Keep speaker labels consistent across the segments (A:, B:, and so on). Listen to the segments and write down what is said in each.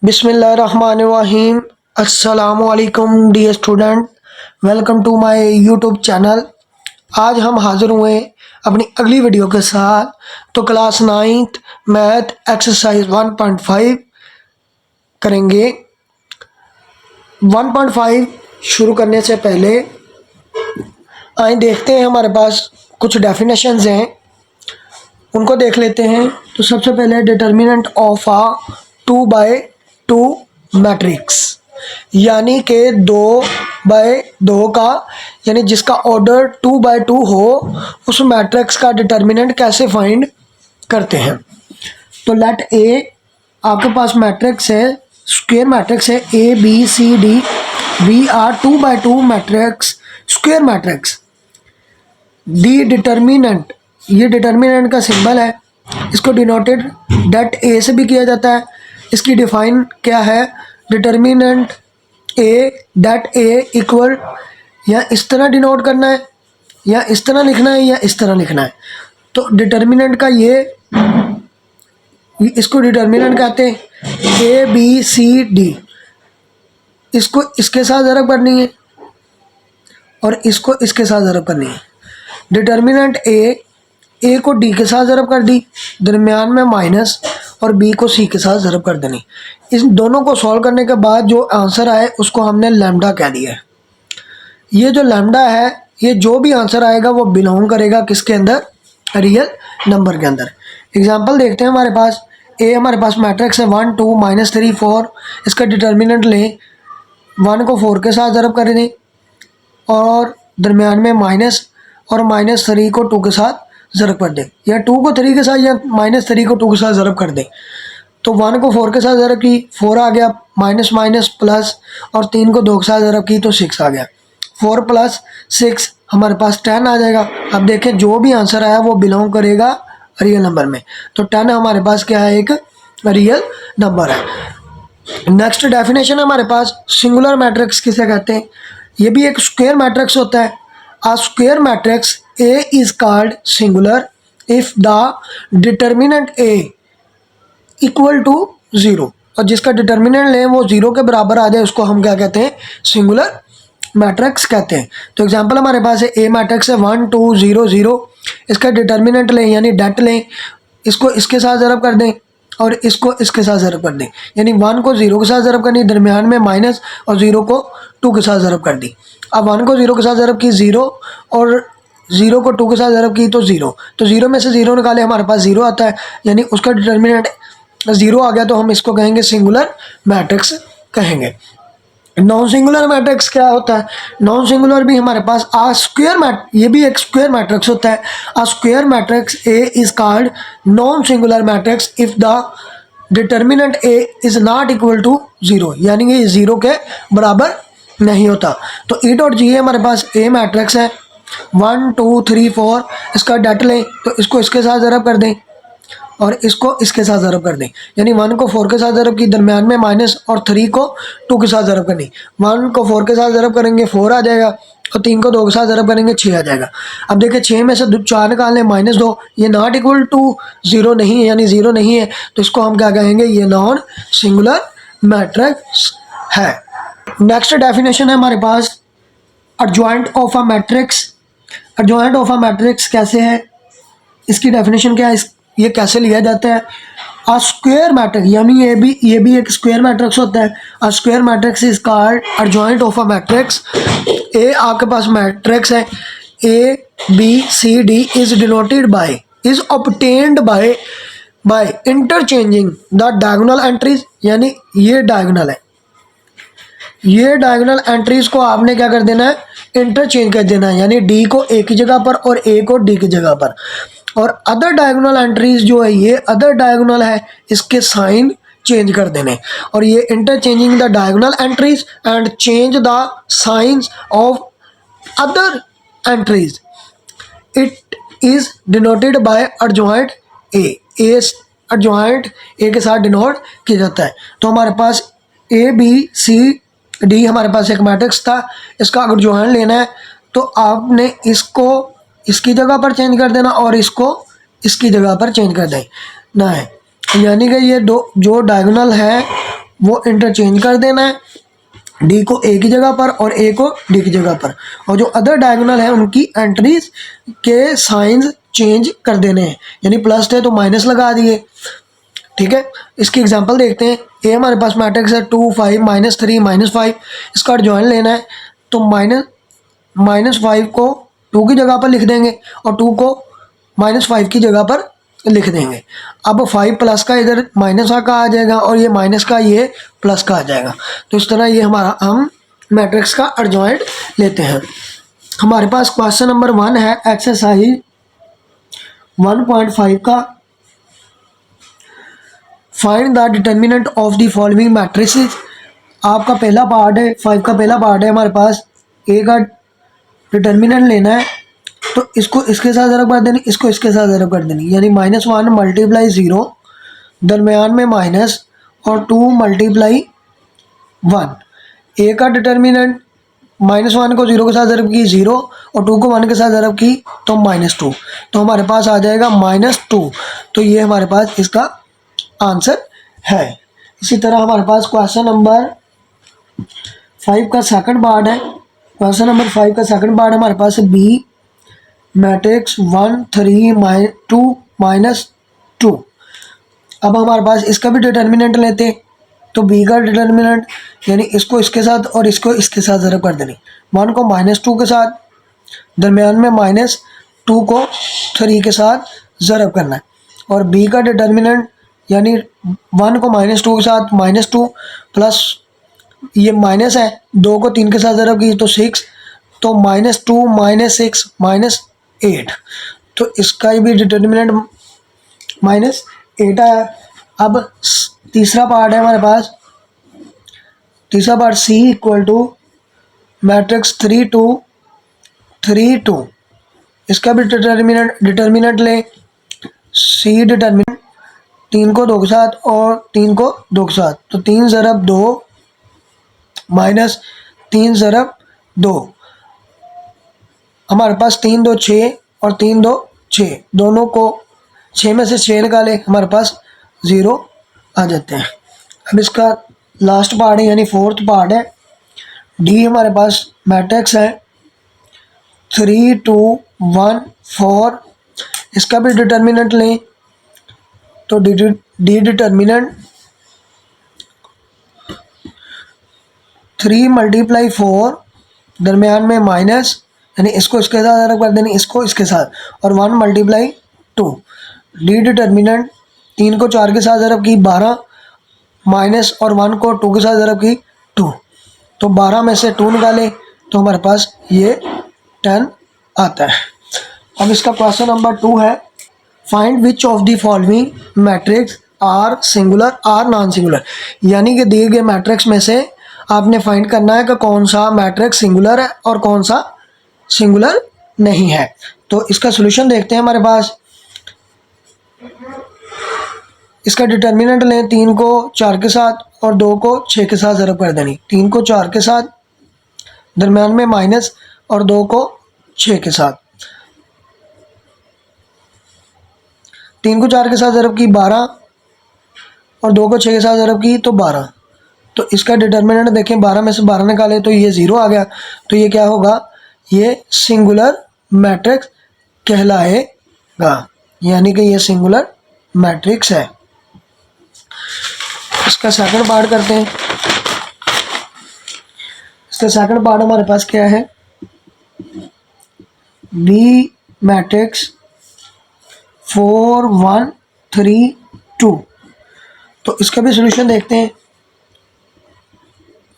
A: बिस्मिल्लाहिर्रहमानिर्रहीम। अस्सलामुअलैकुम dear student, welcome to my YouTube channel. आज हम हाज़िर हुए अपनी अगली वीडियो के साथ। तो क्लास 9th मैथ एक्सरसाइज 1.5 करेंगे। 1.5 शुरू करने से पहले आइए देखते हैं, हमारे पास कुछ डेफिनेशंस हैं, उनको देख लेते हैं। तो सबसे पहले डिटर्मिनेंट ऑफ आ 2/2 मैट्रिक्स, यानी कि 2/2 का, यानी जिसका ऑर्डर 2/2 हो, उस मैट्रिक्स का डिटर्मिनेंट कैसे फाइंड करते हैं। तो लेट ए, आपके पास मैट्रिक्स है, स्क्वायर मैट्रिक्स है A B C D. We are 2/2 matrix, square matrix. D determinant, ये डिटर्मिनेंट का सिंबल है, इसको डिनोटेड डेट ए से भी किया जाता है। इसकी डिफाइन क्या है, डिटर्मिनेंट ए डेट ए इक्वल, या इस तरह डिनोट करना है, या इस तरह लिखना है, या इस तरह लिखना है। तो डिटर्मिनेंट का ये, इसको डिटर्मिनेंट कहते हैं। ए बी सी डी, इसको इसके साथ ज़रब करनी है और इसको इसके साथ ज़रब करनी है। डिटर्मिनेंट ए को डी के साथ ज़रब कर दी, दरमियान में माइनस, और बी को सी के साथ ज़रब कर देनी। इस दोनों को सॉल्व करने के बाद जो आंसर आए उसको हमने लैम्डा कह दिया है। ये जो लैम्डा है, ये जो भी आंसर आएगा वो बिलोंग करेगा किसके अंदर, रियल नंबर के अंदर। एग्जांपल देखते हैं। हमारे पास हमारे पास मैट्रिक्स है 1 2 -3 4। इसका डिटर्मिनेंट लें, 1 को 4 के साथ ज़रब कर दें, और दरमियान में माइनस, और -3 को 2 के साथ ज़रब कर दें, या 2 को 3 के साथ, या -3 को 2 के साथ ज़रब कर दें। तो 1 को 4 के साथ ज़रब की, 4 आ गया, माइनस माइनस प्लस, और 3 को 2 के साथ ज़रब की तो 6 आ गया। 4 + 6 हमारे पास 10 आ जाएगा। अब देखें, जो भी आंसर आया वो बिलोंग करेगा रियल नंबर में। तो 10 हमारे पास क्या है, एक रियल नंबर है। नेक्स्ट डेफिनेशन हमारे पास सिंगुलर मैट्रिक्स किसे कहते हैं। ये भी एक स्क्वायर मैट्रिक्स होता है। A square matrix A is called singular if the determinant A equal to 0, और जिसका डिटर्मिनेंट लें वो 0 के बराबर आ जाए, उसको हम क्या कहते हैं, सिंगुलर मैट्रिक्स कहते हैं। तो एग्जांपल हमारे पास है ए मैट्रिक्स है 1 2 0 0। इसका डिटर्मिनेंट लें, यानी डेट लें, इसको इसके साथ ज़रब कर दें और इसको इसके साथ ज़रब कर दें, यानी 1 को 0 के साथ ज़रब करनी, दरमियान में माइनस, और 0 को 2 के साथ ज़रब कर दी। अब 1 को 0 के साथ ज़रब की 0, और 0 को 2 के साथ ज़रब की तो 0। तो 0 में से 0 निकाले, हमारे पास 0 आता है, यानी उसका डिटर्मिनेंट 0 आ गया, तो हम इसको कहेंगे सिंगुलर मैट्रिक्स कहेंगे। नॉन सिंगुलर मैट्रिक्स क्या होता है, नॉन सिंगुलर भी हमारे पास ये भी एक स्क्वायर मैट्रिक्स होता है। A square matrix A is called non singular matrix if the determinant A is not equal to 0, यानी कि 0 के बराबर नहीं होता। तो ई डॉट जी हमारे पास ए मैट्रिक्स है 1 2 3 4। इसका डेट लें तो इसको इसके साथ ज़रब कर दें और इसको इसके साथ ज़रब कर दें, यानी 1 को 4 के साथ ज़रब की, दरमियान में माइनस, और 3 को 2 के साथ ज़रब करनी। 1 को 4 के साथ ज़रब करेंगे 4 आ जाएगा, और 3 को 2 के साथ ज़रब करेंगे 6 आ जाएगा। अब देखिए 6 में से 4 निकाल लें, -2, ये नॉट इक्वल टू 0 नहीं है, यानी 0 नहीं है, तो इसको हम क्या कहेंगे, ये नॉन सिंगुलर मैट्रिक्स है। नेक्स्ट डेफिनेशन है हमारे पास adjoint of a matrix. Adjoint of a matrix कैसे है, इसकी डेफिनेशन क्या है, ये कैसे लिया जाता है। अ स्क्वायर मैट्रिक्स, यानी ये भी एक स्क्वायर मैट्रिक्स होता है। A square matrix is called adjoint of a matrix. A आपके पास मैट्रिक्स है, A B C D is denoted by, is obtained by interchanging the diagonal entries, यानी ये डायगोनल है, ये डायगोनल एंट्रीज को आपने क्या कर देना है, इंटरचेंज कर देना है, यानी डी को ए की जगह पर और ए को डी की जगह पर। और अदर डायगोनल एंट्रीज जो है, ये अदर डायगोनल है, इसके साइन चेंज कर देने। और ये interchanging the diagonal entries and change the science of other entries, it is denoted bye adjoint A. Adjoint A के साथ डिनोट किया जाता है। तो हमारे पास ए बी सी डी हमारे पास एक मैट्रिक्स था, इसका अगर एडजॉइंट लेना है तो आपने इसको इसकी जगह पर चेंज कर देना और इसको इसकी जगह पर चेंज कर देना है, यानी कि ये दो जो डायगोनल है वो इंटरचेंज कर देना है, डी को ए की जगह पर और ए को डी की जगह पर, और जो अदर डायगोनल है उनकी एंट्रीज के साइंस चेंज कर देने हैं, यानी प्लस है तो माइनस लगा दिए। ठीक है, इसकी एग्जांपल देखते हैं। ए हमारे पास मैट्रिक्स है 2 5 -3 -5, इसका एडजॉइंट लेना है तो -5 को 2 की जगह पर लिख देंगे और 2 को -5 की जगह पर लिख देंगे। अब 5 प्लस का इधर माइनस का आ जाएगा और ये माइनस का ये प्लस का आ जाएगा। तो इस तरह ये हमारा हम मैट्रिक्स का एडजॉइंट लेते हैं। हमारे पास क्वेश्चन नंबर 1 है एक्सरसाइज 1.5 का, find the determinant of the following matrices. आपका पहला पार्ट है, 5 का पहला पार्ट है हमारे पास, ए का डिटर्मिनेंट लेना है तो इसको इसके साथ ज़रब कर देनी, इसको इसके साथ ज़रब कर देनी, यानी -1 मल्टीप्लाई 0, दरमियान में माइनस और 2 मल्टीप्लाई 1। ए का डिटर्मिनेंट -1 को 0 के साथ ज़रब की 0 और 2 को 1 के साथ ज़रब की तो -2, तो हमारे पास आ जाएगा -2। तो ये हमारे पास इसका आंसर है। इसी तरह हमारे पास क्वेश्चन नंबर 5 का सेकंड पार्ट है। क्वेश्चन नंबर 5 का सेकंड पार्ट हमारे पास बी मैट्रिक्स 1 3 2 -2। अब हमारे पास इसका भी डिटर्मिनेंट लेते हैं तो बी का डिटर्मिनेंट यानी इसको इसके साथ और इसको इसके साथ ज़रब कर देनी, 1 को -2 के साथ, दरमियान में -2 को 3 के साथ ज़रब करना है, और बी का डिटर्मिनेंट यानी 1 को -2 के साथ -2 प्लस ये माइनस है, 2 को 3 के साथ ज़रब की तो 6, तो -2 -6 -8, तो इसका भी डिटर्मिनेंट -8 आया। अब तीसरा पार्ट है हमारे पास, तीसरा part C equal to matrix 3 2 3 2, इसका भी डिटर्मिनेंट ले, सी डिटर्मिनेंट 3 को 2 के साथ और 3 को 2 के साथ, तो 3 ज़रब 2 -3 ज़रब 2, हमारे पास 3 2 6 और 3 2 6, दोनों को 6 में से 6 निकाले हमारे पास 0 आ जाते हैं। अब इसका लास्ट पार्ट है यानी फोर्थ पार्ट है, डी हमारे पास मैट्रिक्स है 3 2 1 4, इसका भी डिटर्मिनेंट लें तो डी डिटर्मिनेंट 3 मल्टीप्लाई 4, दरमियान में माइनस यानी इसको इसके साथ ज़रब कर देनी, इसको इसके साथ, और 1 मल्टीप्लाई 2, डी डिटर्मिनेंट 3 को 4 के साथ ज़रब की 12 माइनस और 1 को 2 के साथ ज़रब की 2, तो 12 में से 2 निकाले तो हमारे पास ये 10 आता है। अब इसका क्वेश्चन नंबर 2 है, find which of the following matrix are singular or non singular, यानी कि दिए गए मैट्रिक्स में से आपने फाइंड करना है कि कौन सा मैट्रिक्स सिंगुलर है और कौन सा सिंगुलर नहीं है। तो इसका सॉल्यूशन देखते हैं हमारे पास। इसका डिटर्मिनेंट लें, 3 को 4 के साथ और 2 को 6 के साथ ज़रब कर देनी, 3 को 4 के साथ, दरमियान में माइनस और 2 को 6 के साथ, 3 को 4 के साथ ज़रब की 12 और 2 को 6 के साथ ज़रब की तो 12, तो इसका डिटर्मिनेंट देखें, 12 में से 12 निकाले तो ये 0 आ गया, तो ये क्या होगा, ये सिंगुलर मैट्रिक्स कहलाएगा, यानी कि ये सिंगुलर मैट्रिक्स है। इसका सेकंड पार्ट करते हैं। इसका सेकंड पार्ट हमारे पास क्या है, बी मैट्रिक्स 4 1 3 2, तो इसका भी सॉल्यूशन देखते हैं।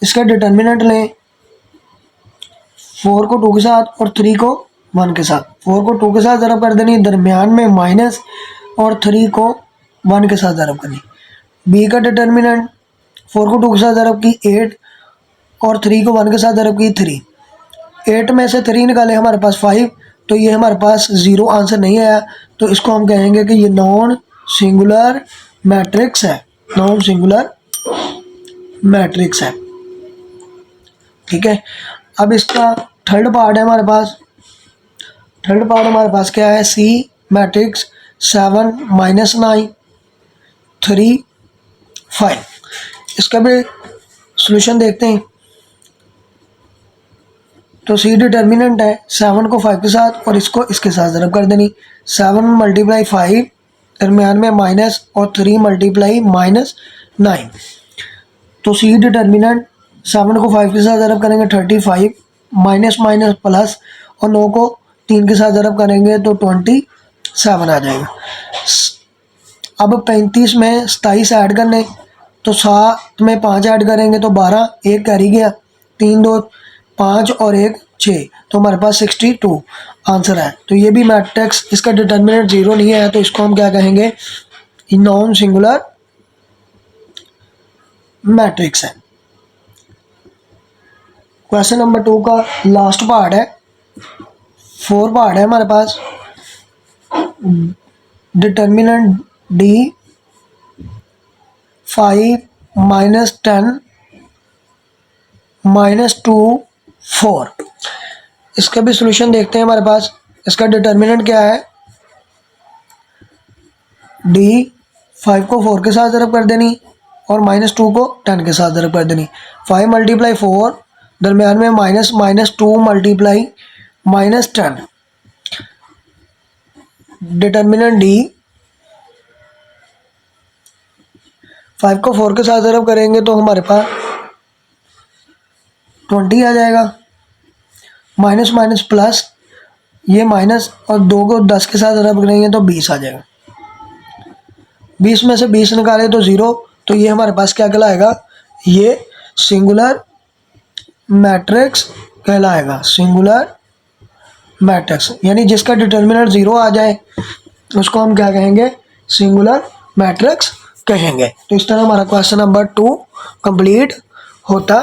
A: इसका डिटर्मिनेंट लें, 4 को 2 के साथ और 3 को 1 के साथ, 4 को 2 के साथ ज़रब कर देनी, दरमियान में माइनस और 3 को 1 के साथ ज़रब करनी। बी का डिटर्मिनेंट 4 को 2 के साथ ज़रब की 8 और 3 को 1 के साथ ज़रब की 3, 8 में से 3 निकाले हमारे पास 5, तो ये हमारे पास 0 आंसर नहीं आया, तो इसको हम कहेंगे कि ये नॉन सिंगुलर मैट्रिक्स है, नॉन सिंगुलर मैट्रिक्स है। ठीक है, अब इसका थर्ड पार्ट है हमारे पास। थर्ड पार्ट हमारे पास क्या है, सी मैट्रिक्स 7 -9 3 5, इसका भी सॉल्यूशन देखते हैं। तो सी डिटर्मिनेंट है 7 को 5 के साथ और इसको इसके साथ ज़रब कर देनी। 7 मल्टीप्लाई 5 दरमियान में माइनस और 3 मल्टीप्लाई -9। तो सी डिटर्मिनेंट 7 को 5 के साथ ज़रब करेंगे 35, माइनस माइनस प्लस, और 9 को 3 के साथ ज़रब करेंगे तो 27 आ जाएगा। अब 35 में 27 ऐड करने, तो 7 में 5 ऐड करेंगे तो 12, एक कैरी गया, 3 2 5 और 1 6, तो हमारे पास 62 आंसर है। तो ये भी मैट्रिक्स, इसका डिटर्मिनेंट 0 नहीं है, तो इसको हम क्या कहेंगे, नॉन सिंगुलर मैट्रिक्स है। क्वेश्चन नंबर 2 का लास्ट पार्ट है, 4 पार्ट है हमारे पास। Determinant D 5 -10 -2 4। इसका भी सॉल्यूशन देखते हैं हमारे पास। इसका डिटर्मिनेंट क्या है, D 5 को 4 के साथ ज़रब कर देनी और -2 को 10 के साथ ज़रब कर देनी। 5 मल्टीप्लाई 4 दरमियान में minus minus 2 multiply -10। Determinant D 5 को 4 के साथ ज़रब करेंगे तो हमारे पास 20 आ जाएगा, माइनस माइनस प्लस, ये माइनस और 2 को 10 के साथ ज़रब करेंगे तो 20 आ जाएगा। 20 में से 20 निकाले तो 0, तो ये हमारे पास क्या कहलाएगा, ये सिंगुलर मैट्रिक्स कहलाएगा। सिंगुलर मैट्रिक्स यानी जिसका डिटर्मिनेंट 0 आ जाए उसको हम क्या कहेंगे, सिंगुलर मैट्रिक्स कहेंगे। तो इस तरह हमारा क्वेश्चन नंबर 2 कंप्लीट होता